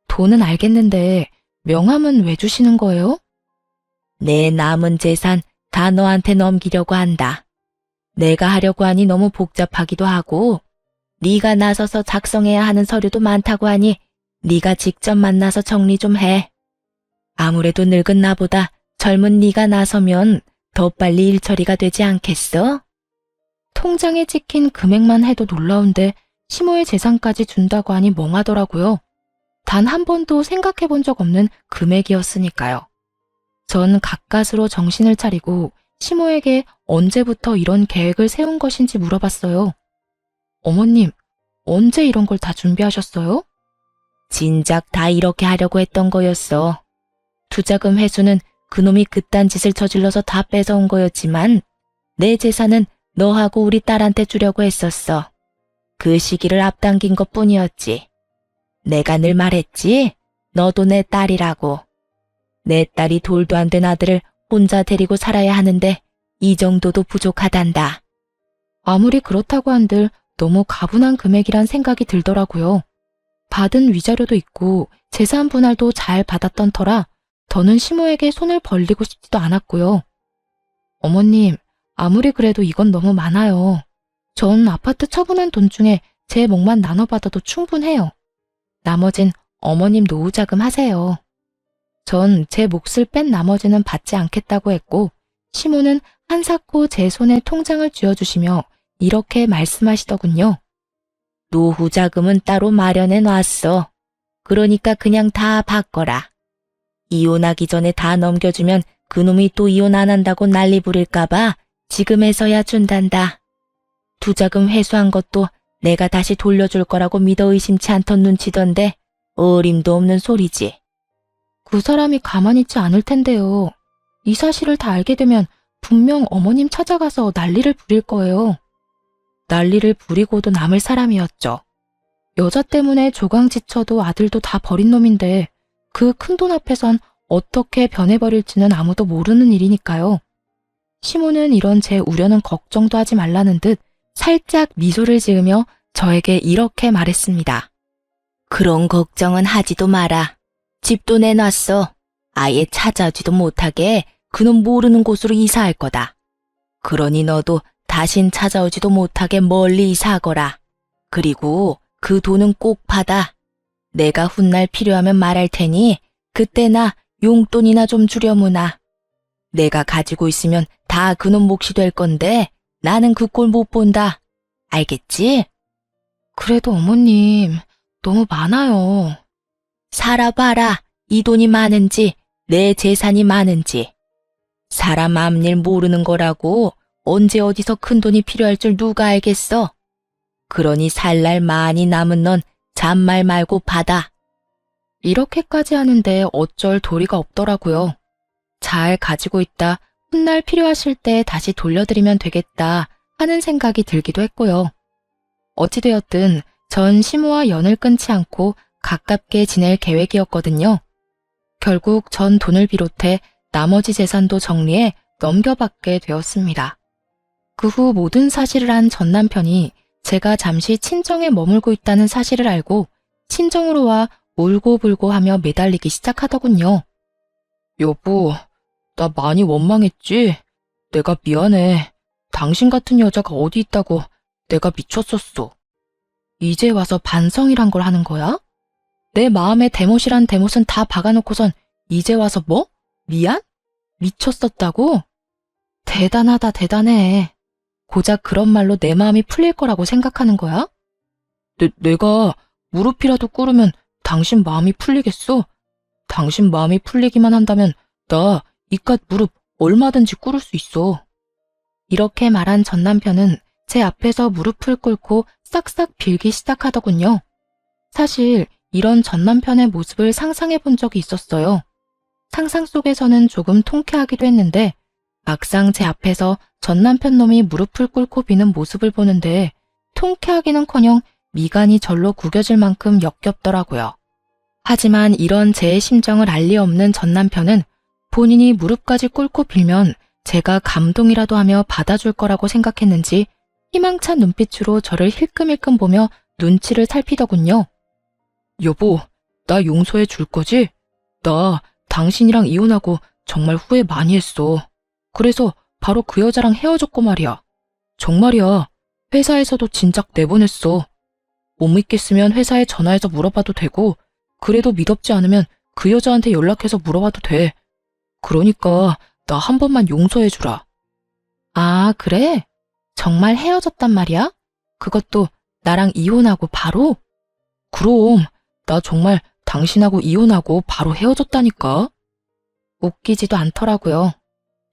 돈은 알겠는데 명함은 왜 주시는 거예요? 내 남은 재산 다 너한테 넘기려고 한다. 내가 하려고 하니 너무 복잡하기도 하고 네가 나서서 작성해야 하는 서류도 많다고 하니 네가 직접 만나서 정리 좀 해. 아무래도 늙은 나보다 젊은 네가 나서면 더 빨리 일 처리가 되지 않겠어? 통장에 찍힌 금액만 해도 놀라운데 시모의 재산까지 준다고 하니 멍하더라고요. 단 한 번도 생각해 본 적 없는 금액이었으니까요. 전 가까스로 정신을 차리고 시모에게 언제부터 이런 계획을 세운 것인지 물어봤어요. 어머님, 언제 이런 걸 다 준비하셨어요? 진작 다 이렇게 하려고 했던 거였어. 투자금 회수는 그놈이 그딴 짓을 저질러서 다 뺏어온 거였지만 내 재산은 너하고 우리 딸한테 주려고 했었어. 그 시기를 앞당긴 것뿐이었지. 내가 늘 말했지? 너도 내 딸이라고. 내 딸이 돌도 안 된 아들을 혼자 데리고 살아야 하는데 이 정도도 부족하단다. 아무리 그렇다고 한들 너무 가분한 금액이란 생각이 들더라고요. 받은 위자료도 있고 재산 분할도 잘 받았던 터라 더는 시모에게 손을 벌리고 싶지도 않았고요. 어머님, 아무리 그래도 이건 너무 많아요. 전 아파트 처분한 돈 중에 제 몫만 나눠받아도 충분해요. 나머진 어머님 노후자금 하세요. 전 제 몫을 뺀 나머지는 받지 않겠다고 했고 시모는 한사코 제 손에 통장을 쥐어주시며 이렇게 말씀하시더군요. 노후자금은 따로 마련해 놨어. 그러니까 그냥 다 바꿔라. 이혼하기 전에 다 넘겨주면 그놈이 또 이혼 안 한다고 난리 부릴까봐 지금에서야 준단다. 투자금 회수한 것도 내가 다시 돌려줄 거라고 믿어 의심치 않던 눈치던데 어림도 없는 소리지. 그 사람이 가만히 있지 않을 텐데요. 이 사실을 다 알게 되면 분명 어머님 찾아가서 난리를 부릴 거예요. 난리를 부리고도 남을 사람이었죠. 여자 때문에 조강지쳐도 아들도 다 버린 놈인데 그 큰돈 앞에선 어떻게 변해버릴지는 아무도 모르는 일이니까요. 시모는 이런 제 우려는 걱정도 하지 말라는 듯 살짝 미소를 지으며 저에게 이렇게 말했습니다. 그런 걱정은 하지도 마라. 집도 내놨어. 아예 찾아오지도 못하게 그놈 모르는 곳으로 이사할 거다. 그러니 너도 다신 찾아오지도 못하게 멀리 이사하거라. 그리고 그 돈은 꼭 받아. 내가 훗날 필요하면 말할 테니 그때나 용돈이나 좀 주려무나. 내가 가지고 있으면 다 그놈 몫이 될 건데 나는 그 꼴 못 본다. 알겠지? 그래도 어머님, 너무 많아요. 살아봐라. 이 돈이 많은지 내 재산이 많은지. 사람 앞일 모르는 거라고 언제 어디서 큰 돈이 필요할 줄 누가 알겠어. 그러니 살 날 많이 남은 넌 잔말 말고 받아. 이렇게까지 하는데 어쩔 도리가 없더라고요. 잘 가지고 있다 훗날 필요하실 때 다시 돌려드리면 되겠다 하는 생각이 들기도 했고요. 어찌되었든 전 시모와 연을 끊지 않고 가깝게 지낼 계획이었거든요. 결국 전 돈을 비롯해 나머지 재산도 정리해 넘겨받게 되었습니다. 그 후 모든 사실을 한 전 남편이 제가 잠시 친정에 머물고 있다는 사실을 알고 친정으로 와 울고불고 하며 매달리기 시작하더군요. 여보, 나 많이 원망했지? 내가 미안해. 당신 같은 여자가 어디 있다고 내가 미쳤었어. 이제 와서 반성이란 걸 하는 거야? 내 마음에 대못이란 대못은 다 박아놓고선 이제 와서 뭐? 미안? 미쳤었다고? 대단하다, 대단해. 고작 그런 말로 내 마음이 풀릴 거라고 생각하는 거야? 내가 무릎이라도 꿇으면 당신 마음이 풀리겠어? 당신 마음이 풀리기만 한다면 나 이깟 무릎 얼마든지 꿇을 수 있어. 이렇게 말한 전 남편은 제 앞에서 무릎을 꿇고 싹싹 빌기 시작하더군요. 사실 이런 전 남편의 모습을 상상해 본 적이 있었어요. 상상 속에서는 조금 통쾌하기도 했는데 막상 제 앞에서 전 남편 놈이 무릎을 꿇고 비는 모습을 보는데 통쾌하기는커녕 미간이 절로 구겨질 만큼 역겹더라고요. 하지만 이런 제 심정을 알 리 없는 전 남편은 본인이 무릎까지 꿇고 빌면 제가 감동이라도 하며 받아줄 거라고 생각했는지 희망찬 눈빛으로 저를 힐끔힐끔 보며 눈치를 살피더군요. 여보, 나 용서해 줄 거지? 나 당신이랑 이혼하고 정말 후회 많이 했어. 그래서 바로 그 여자랑 헤어졌고 말이야. 정말이야. 회사에서도 진작 내보냈어. 못 믿겠으면 회사에 전화해서 물어봐도 되고 그래도 믿op지 않으면 그 여자한테 연락해서 물어봐도 돼. 그러니까 나 한 번만 용서해주라. 아, 그래? 정말 헤어졌단 말이야? 그것도 나랑 이혼하고 바로? 그럼 나 정말 당신하고 이혼하고 바로 헤어졌다니까. 웃기지도 않더라고요.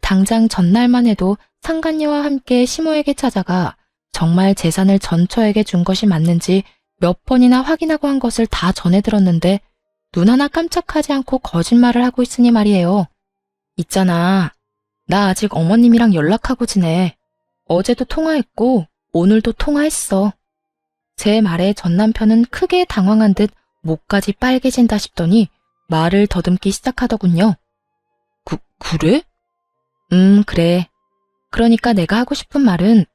당장 전날만 해도 상간녀와 함께 시모에게 찾아가 정말 재산을 전처에게 준 것이 맞는지 몇 번이나 확인하고 한 것을 다 전해 들었는데 눈 하나 깜짝하지 않고 거짓말을 하고 있으니 말이에요. 있잖아. 나 아직 어머님이랑 연락하고 지내. 어제도 통화했고 오늘도 통화했어. 제 말에 전 남편은 크게 당황한 듯 목까지 빨개진다 싶더니 말을 더듬기 시작하더군요. 그래? 그래. 그러니까 내가 하고 싶은 말은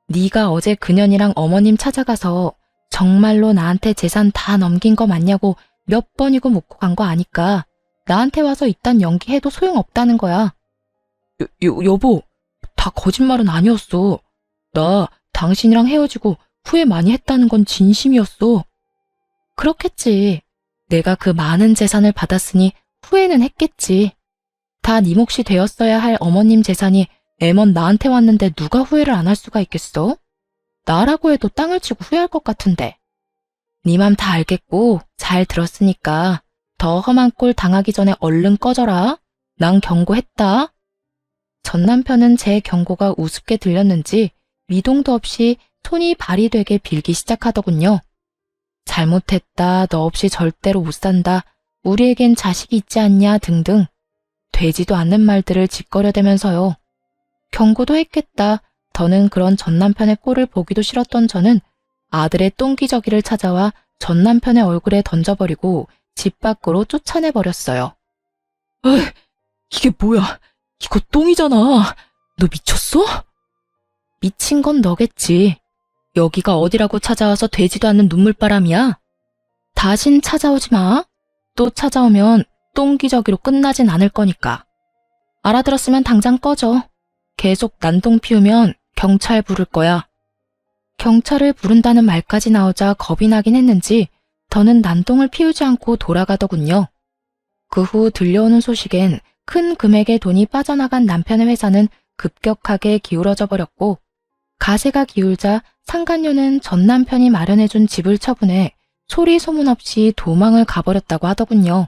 네가 어제 그년이랑 어머님 찾아가서 정말로 나한테 재산 다 넘긴 거 맞냐고 몇 번이고 묻고 간 거 아니까 나한테 와서 이딴 연기해도 소용없다는 거야. 여보, 다 거짓말은 아니었어. 나 당신이랑 헤어지고 후회 많이 했다는 건 진심이었어. 그렇겠지. 내가 그 많은 재산을 받았으니 후회는 했겠지. 다 네 몫이 되었어야 할 어머님 재산이 애먼 나한테 왔는데 누가 후회를 안 할 수가 있겠어? 나라고 해도 땅을 치고 후회할 것 같은데. 네 맘 다 알겠고 잘 들었으니까 더 험한 꼴 당하기 전에 얼른 꺼져라. 난 경고했다. 전 남편은 제 경고가 우습게 들렸는지 미동도 없이 손이 발이 되게 빌기 시작하더군요. 잘못했다, 너 없이 절대로 못 산다, 우리에겐 자식이 있지 않냐 등등 되지도 않는 말들을 짓거려대면서요. 경고도 했겠다. 더는 그런 전 남편의 꼴을 보기도 싫었던 저는 아들의 똥기저귀를 찾아와 전 남편의 얼굴에 던져버리고 집 밖으로 쫓아내버렸어요. 에이, 이게 뭐야? 이거 똥이잖아. 너 미쳤어? 미친 건 너겠지. 여기가 어디라고 찾아와서 되지도 않는 눈물바람이야. 다신 찾아오지 마. 또 찾아오면 똥기저귀로 끝나진 않을 거니까. 알아들었으면 당장 꺼져. 계속 난동 피우면 경찰 부를 거야. 경찰을 부른다는 말까지 나오자 겁이 나긴 했는지 더는 난동을 피우지 않고 돌아가더군요. 그 후 들려오는 소식엔 큰 금액의 돈이 빠져나간 남편의 회사는 급격하게 기울어져 버렸고 가세가 기울자 상간녀는 전 남편이 마련해준 집을 처분해 소리 소문 없이 도망을 가버렸다고 하더군요.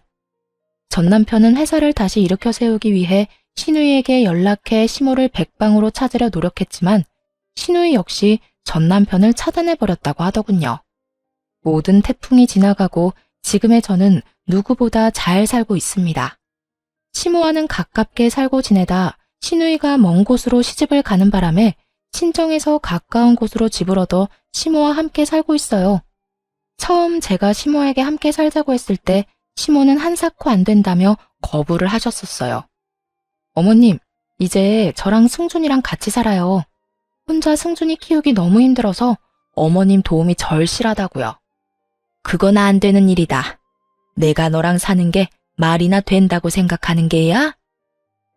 전 남편은 회사를 다시 일으켜 세우기 위해 신우이에게 연락해 시모를 백방으로 찾으려 노력했지만 신우이 역시 전 남편을 차단해버렸다고 하더군요. 모든 태풍이 지나가고 지금의 저는 누구보다 잘 살고 있습니다. 시모와는 가깝게 살고 지내다 신우이가 먼 곳으로 시집을 가는 바람에 친정에서 가까운 곳으로 집을 얻어 시모와 함께 살고 있어요. 처음 제가 시모에게 함께 살자고 했을 때 시모는 한사코 안 된다며 거부를 하셨었어요. 어머님, 이제 저랑 승준이랑 같이 살아요. 혼자 승준이 키우기 너무 힘들어서 어머님 도움이 절실하다고요. 그건 안 되는 일이다. 내가 너랑 사는 게 말이나 된다고 생각하는 게야?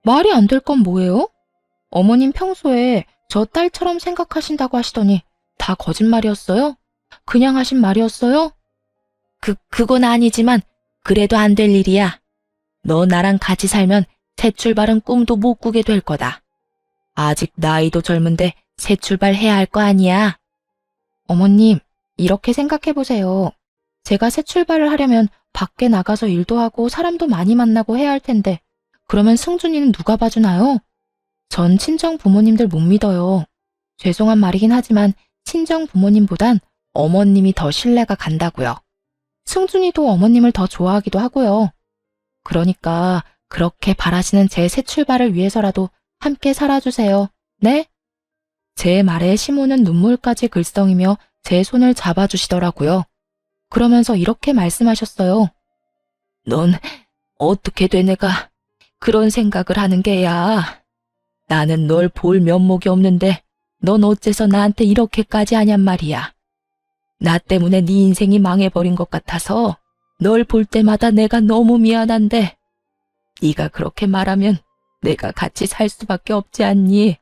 말이 안 될 건 뭐예요? 어머님 평소에 저 딸처럼 생각하신다고 하시더니 다 거짓말이었어요? 그냥 하신 말이었어요? 그건 아니지만 그래도 안 될 일이야. 너 나랑 같이 살면 새 출발은 꿈도 못 꾸게 될 거다. 아직 나이도 젊은데 새 출발해야 할 거 아니야. 어머님, 이렇게 생각해보세요. 제가 새 출발을 하려면 밖에 나가서 일도 하고 사람도 많이 만나고 해야 할 텐데 그러면 승준이는 누가 봐주나요? 전 친정 부모님들 못 믿어요. 죄송한 말이긴 하지만 친정 부모님보단 어머님이 더 신뢰가 간다고요. 승준이도 어머님을 더 좋아하기도 하고요. 그러니까 그렇게 바라시는 제 새 출발을 위해서라도 함께 살아주세요. 네? 제 말에 시모는 눈물까지 글썽이며 제 손을 잡아주시더라고요. 그러면서 이렇게 말씀하셨어요. 넌 어떻게 돼 내가 그런 생각을 하는 게야. 나는 널 볼 면목이 없는데 넌 어째서 나한테 이렇게까지 하냔 말이야. 나 때문에 네 인생이 망해버린 것 같아서 널 볼 때마다 내가 너무 미안한데 네가 그렇게 말하면 내가 같이 살 수밖에 없지 않니?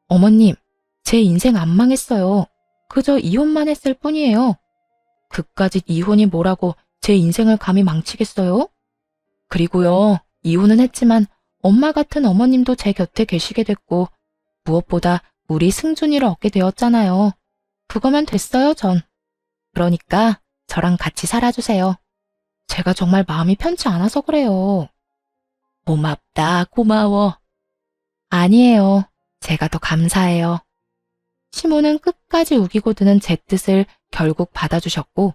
어머님, 제 인생 안 망했어요. 그저 이혼만 했을 뿐이에요. 그까짓 이혼이 뭐라고 제 인생을 감히 망치겠어요? 그리고요, 이혼은 했지만 엄마 같은 어머님도 제 곁에 계시게 됐고 무엇보다 우리 승준이를 얻게 되었잖아요. 그거면 됐어요, 전. 그러니까 저랑 같이 살아주세요. 제가 정말 마음이 편치 않아서 그래요. 고맙다, 고마워. 아니에요. 제가 더 감사해요. 시모는 끝까지 우기고 드는 제 뜻을 결국 받아주셨고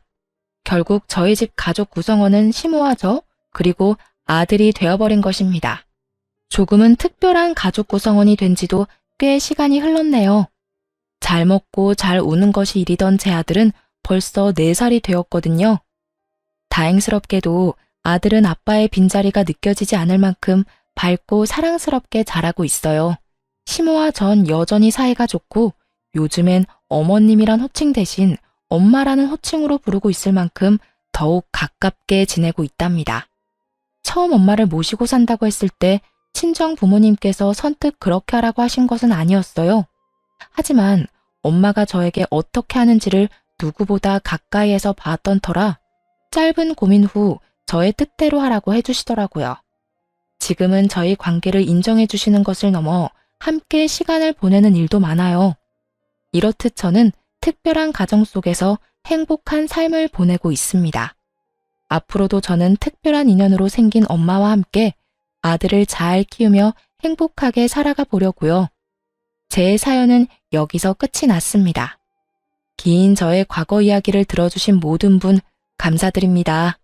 결국 저희 집 가족 구성원은 시모와 저 그리고 아들이 되어버린 것입니다. 조금은 특별한 가족 구성원이 된 지도 꽤 시간이 흘렀네요. 잘 먹고 잘 우는 것이 일이던 제 아들은 벌써 4살이 되었거든요. 다행스럽게도 아들은 아빠의 빈자리가 느껴지지 않을 만큼 밝고 사랑스럽게 자라고 있어요. 시모와 전 여전히 사이가 좋고 요즘엔 어머님이란 호칭 대신 엄마라는 호칭으로 부르고 있을 만큼 더욱 가깝게 지내고 있답니다. 처음 엄마를 모시고 산다고 했을 때 친정 부모님께서 선뜻 그렇게 하라고 하신 것은 아니었어요. 하지만 엄마가 저에게 어떻게 하는지를 누구보다 가까이에서 봤던 터라 짧은 고민 후 저의 뜻대로 하라고 해주시더라고요. 지금은 저희 관계를 인정해 주시는 것을 넘어 함께 시간을 보내는 일도 많아요. 이렇듯 저는 특별한 가정 속에서 행복한 삶을 보내고 있습니다. 앞으로도 저는 특별한 인연으로 생긴 엄마와 함께 아들을 잘 키우며 행복하게 살아가 보려고요. 제 사연은 여기서 끝이 났습니다. 긴 저의 과거 이야기를 들어주신 모든 분 감사드립니다.